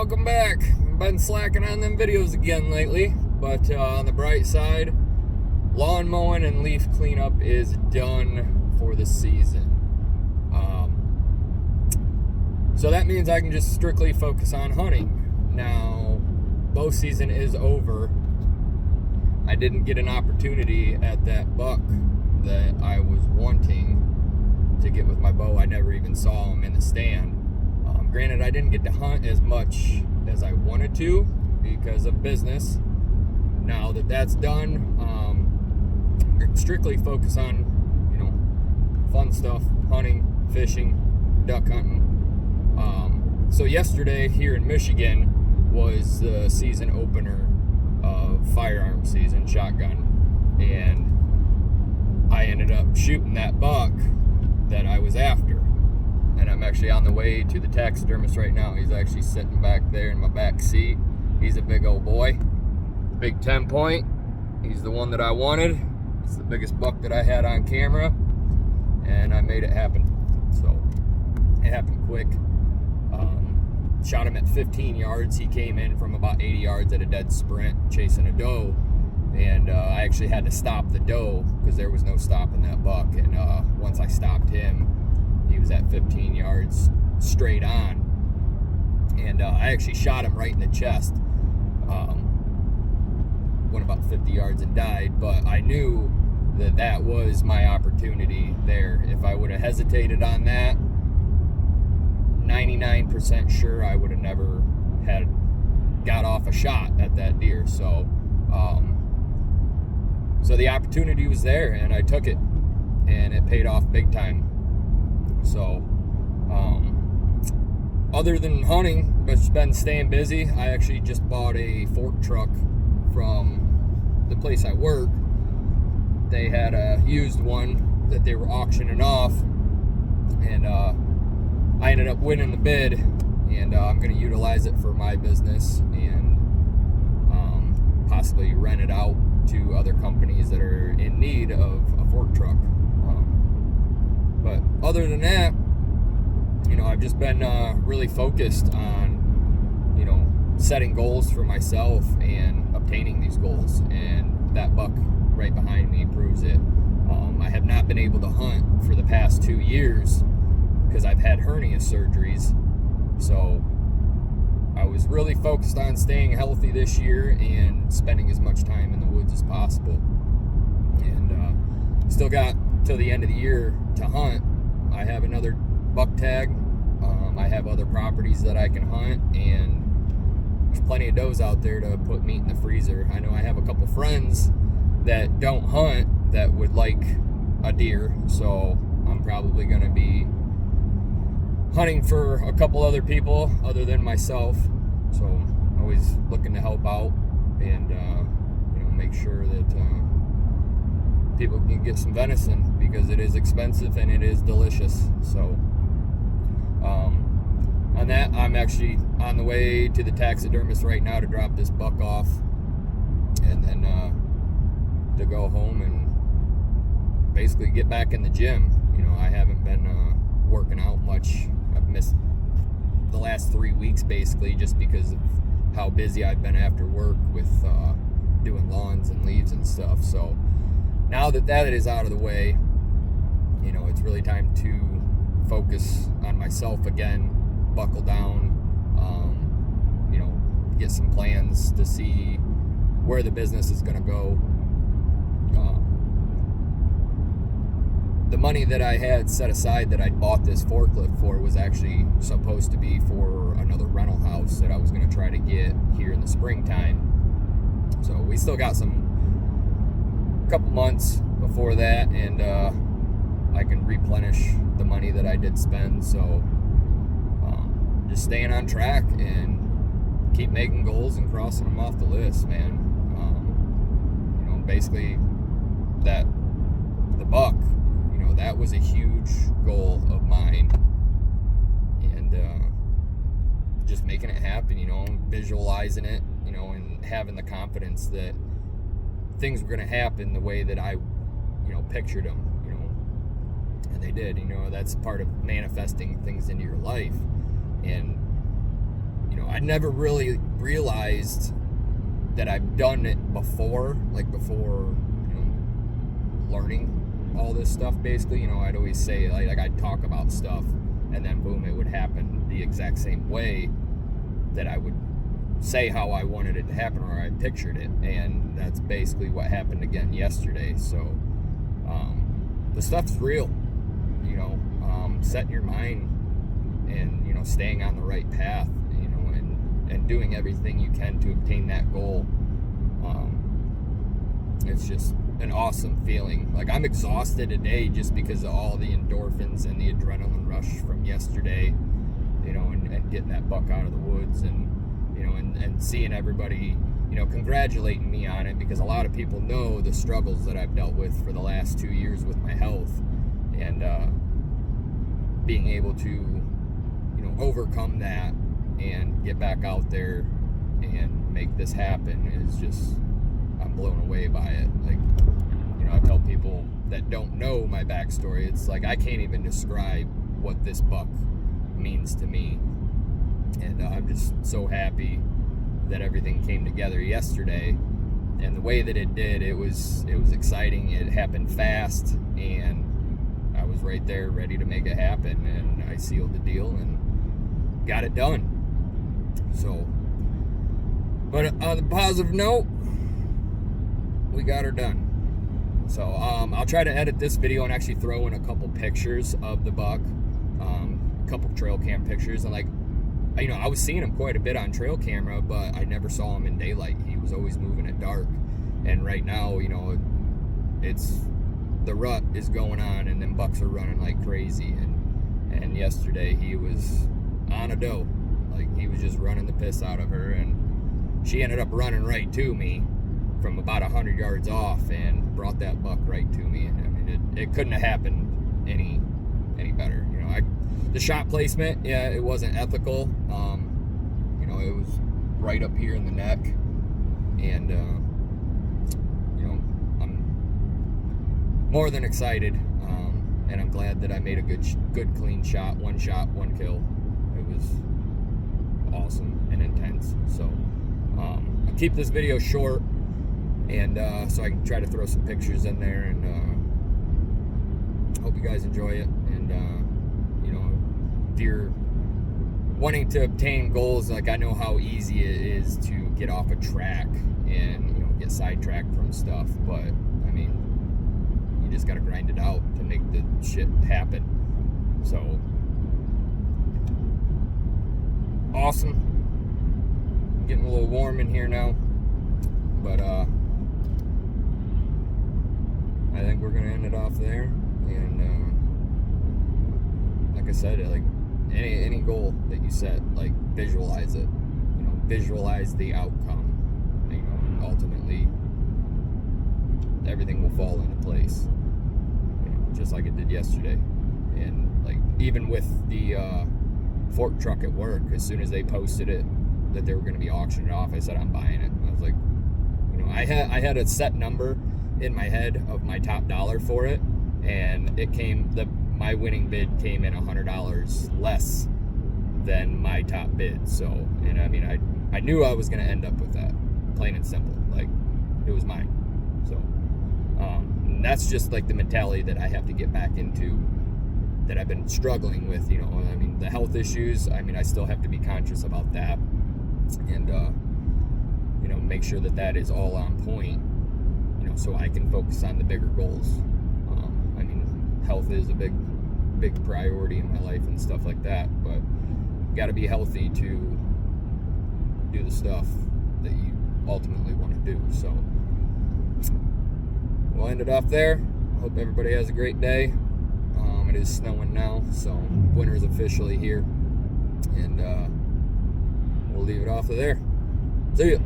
welcome back. I've been slacking on them videos again lately, but on the bright side, lawn mowing and leaf cleanup is done for the season. So that means I can just strictly focus on hunting. Now, bow season is over. I didn't get an opportunity at that buck that I was wanting to get with my bow. I never even saw him in the stand. Granted, I didn't get to hunt as much as I wanted to because of business. Now that that's done, strictly focus on, fun stuff, hunting, fishing, duck hunting. So yesterday here in Michigan was the season opener of firearm season, shotgun, and I ended up shooting that buck that I was after. And I'm actually on the way to the taxidermist right now. He's actually sitting back there in my back seat. He's a big old boy, big 10 point. He's the one that I wanted. It's the biggest buck that I had on camera, and I made it happen. So it happened quick. Shot him at 15 yards. He came in from about 80 yards at a dead sprint chasing a doe, and I actually had to stop the doe because there was no stopping that buck. And once I stopped him, he was at 15 yards straight on, and I actually shot him right in the chest. Went about 50 yards and died, but I knew that that was my opportunity there. If I would have hesitated on that, 99% sure I would have never got off a shot at that deer. So so the opportunity was there, and I took it, and it paid off big time. So other than hunting, I've been staying busy. I actually just bought a fork truck from the place I work. They had a used one that they were auctioning off, and I ended up winning the bid, and I'm going to utilize it for my business and possibly rent it out to other companies that are in need of a fork truck. But other than that, I've just been really focused on, setting goals for myself and obtaining these goals, and that buck right behind me proves it. I have not been able to hunt for the past 2 years because I've had hernia surgeries, so I was really focused on staying healthy this year and spending as much time in the woods as possible, and still got till the end of the year to hunt. I have another buck tag. I have other properties that I can hunt, and there's plenty of does out there to put meat in the freezer. I know I have a couple friends that don't hunt that would like a deer, so I'm probably going to be hunting for a couple other people other than myself. So I'm always looking to help out and make sure that people can get some venison, because it is expensive and it is delicious. So on that, I'm actually on the way to the taxidermist right now to drop this buck off, and then to go home and basically get back in the gym. I haven't been working out much. I've missed the last 3 weeks basically just because of how busy I've been after work with doing lawns and leaves and stuff. So now that that is out of the way, it's really time to focus on myself again, buckle down, get some plans to see where the business is going to go. The money that I had set aside that I'd bought this forklift for was actually supposed to be for another rental house that I was going to try to get here in the springtime. So we still got a couple months before that, and I can replenish the money that I did spend. So just staying on track and keep making goals and crossing them off the list, man. Basically the buck, that was a huge goal of mine, and just making it happen, visualizing it, and having the confidence that things were going to happen the way that I, pictured them, and they did. That's part of manifesting things into your life. And I never really realized that I've done it before, like before, learning all this stuff. Basically, I'd always say like I'd talk about stuff, and then boom, it would happen the exact same way that I would say how I wanted it to happen or I pictured it, and that's basically what happened again yesterday. So the stuff's real, setting your mind and staying on the right path, and doing everything you can to obtain that goal. It's just an awesome feeling. Like, I'm exhausted today just because of all the endorphins and the adrenaline rush from yesterday, and getting that buck out of the woods, and and seeing everybody congratulating me on it, because a lot of people know the struggles that I've dealt with for the last 2 years with my health, and being able to overcome that and get back out there and make this happen is just, I'm blown away by it. Like, I tell people that don't know my backstory, it's like I can't even describe what this buck means to me, and I'm just so happy that everything came together yesterday, and the way that it did, it was exciting. It happened fast, and I was right there ready to make it happen, and I sealed the deal and got it done. So, but on the positive note, we got her done. So I'll try to edit this video and actually throw in a couple pictures of the buck, a couple trail cam pictures, and like, I was seeing him quite a bit on trail camera, but I never saw him in daylight. He was always moving at dark, and right now, it's the rut is going on, and them bucks are running like crazy. And yesterday he was on a doe, like he was just running the piss out of her, and she ended up running right to me from about 100 yards off and brought that buck right to me. And I mean, it couldn't have happened any better. The shot placement, yeah, it wasn't ethical. It was right up here in the neck, and I'm more than excited, and I'm glad that I made a good clean shot, one kill. It was awesome and intense. So I'll keep this video short, and so I can try to throw some pictures in there, and hope you guys enjoy it. And if you're wanting to obtain goals, like, I know how easy it is to get off a track and get sidetracked from stuff, but I mean, you just got to grind it out to make the shit happen. So awesome. Getting a little warm in here now, but I think we're gonna end it off there. And like I said, like any goal that you set, like, visualize it. Visualize the outcome. Ultimately, everything will fall into place. Just like it did yesterday. And like, even with the fork truck at work, as soon as they posted it that they were going to be auctioning it off, I said, I'm buying it. I was like, I had a set number in my head of my top dollar for it, and it came, my winning bid came in $100 less than my top bid. So, and I mean, I knew I was going to end up with that, plain and simple. Like, it was mine. So and that's just like the mentality that I have to get back into, that I've been struggling with. I mean, the health issues, I mean, I still have to be conscious about that, and make sure that is all on point, so I can focus on the bigger goals. I mean, health is a big priority in my life and stuff like that, but you got to be healthy to do the stuff that you ultimately want to do. So we'll end it off there. Hope everybody has a great day. It is snowing now, so winter's officially here, and we'll leave it off of there. See ya.